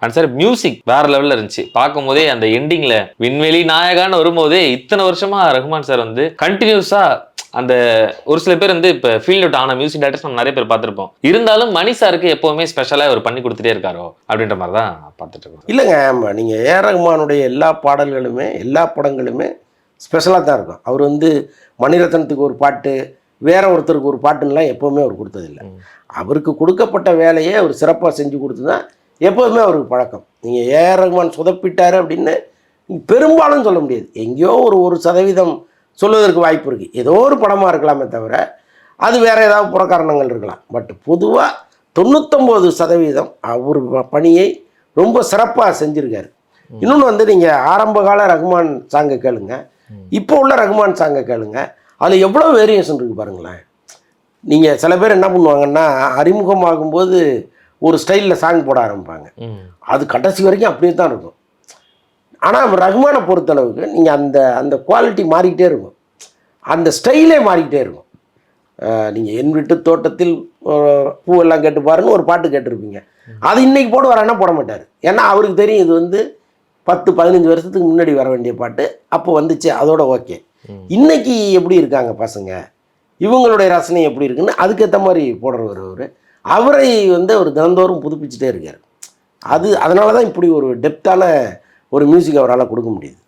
And sir music வேற லெவல்ல இருந்துச்சு. பார்க்கும் போதே அந்த எண்டிங்ல விண்வெளி நாயகான்னு வரும்போதே இத்தனை வருஷமா ரஹ்மான் சார் வந்து கண்டினியூஸா அந்த ஒரு சில பேர் வந்து இப்ப ஃபீல்ட் அவுட் ஆன மியூசிக் டைரக்டர்ஸ் நம்ம நிறைய பேர் பார்த்திருப்போம். இருந்தாலும் மணி சாருக்கு எப்பவுமே ஸ்பெஷலா அவர் பண்ணி கொடுத்துட்டே இருக்காரோ அப்படின்ற மாதிரி தான் பார்த்துட்டு இருக்கோம். இல்லைங்க, ஆமாம், நீங்கள் ஏஆர் ரஹ்மானுடைய எல்லா பாடல்களுமே எல்லா படங்களுமே ஸ்பெஷலாக தான் இருக்கும். அவர் வந்து மணிரத்னத்துக்கு ஒரு பாட்டு, வேற ஒருத்தருக்கு ஒரு பாட்டுன்னெலாம் எப்போவுமே அவர் கொடுத்ததில்லை. அவருக்கு கொடுக்கப்பட்ட வேலையை அவர் சிறப்பாக செஞ்சு கொடுத்து தான் எப்போதுமே அவருக்கு பழக்கம். நீங்கள் ஏஆர் ரஹ்மான் சொதப்பிட்டார் அப்படின்னு பெரும்பாலும் சொல்ல முடியாது. எங்கேயோ ஒரு சதவீதம் சொல்வதற்கு வாய்ப்பு இருக்குது. ஏதோ ஒரு படமாக இருக்கலாமே தவிர அது வேறு ஏதாவது புறக்காரணங்கள் இருக்கலாம். பட் பொதுவாக 99% அவர் பணியை ரொம்ப சிறப்பாக செஞ்சுருக்காரு. இன்னொன்று வந்து நீங்கள் ஆரம்ப கால ரஹ்மான் சாங்கை கேளுங்க, இப்போ உள்ள ரஹ்மான் சாங்கை கேளுங்க, அதில் எவ்வளோ வேரியேஷன் இருக்குது பாருங்களேன். நீங்கள் சில பேர் என்ன பண்ணுவாங்கன்னா, அறிமுகமாகும்போது ஒரு ஸ்டைலில் சாங் போட ஆரம்பிப்பாங்க, அது கடைசி வரைக்கும் அப்படியே தான் இருக்கும். ஆனால் ரஹ்மானை பொறுத்தளவுக்கு நீங்கள் அந்த குவாலிட்டி மாறிக்கிட்டே இருக்கும், அந்த ஸ்டைலே மாறிக்கிட்டே இருக்கும். நீங்கள் என் வீட்டு தோட்டத்தில் பூவெல்லாம் கேட்டு பாருன்னு ஒரு பாட்டு கேட்டிருப்பீங்க, அது இன்றைக்கி போட்டு வரான்னா போட மாட்டார். ஏன்னா அவருக்கு தெரியும் இது வந்து 10-15 வருஷத்துக்கு முன்னாடி வர வேண்டிய பாட்டு, அப்போ வந்துச்சு, அதோட ஓகே. இன்றைக்கி எப்படி இருக்காங்க பசங்க, இவங்களுடைய ரசனை எப்படி இருக்குன்னு அதுக்கேற்ற மாதிரி போடுறவர் அவரை வந்து அவர் தினந்தோறும் புதுப்பிச்சுட்டே இருக்கார். அதனால தான் இப்படி ஒரு டெப்த்தான ஒரு மியூசிக் அவரால் கொடுக்க முடியுது.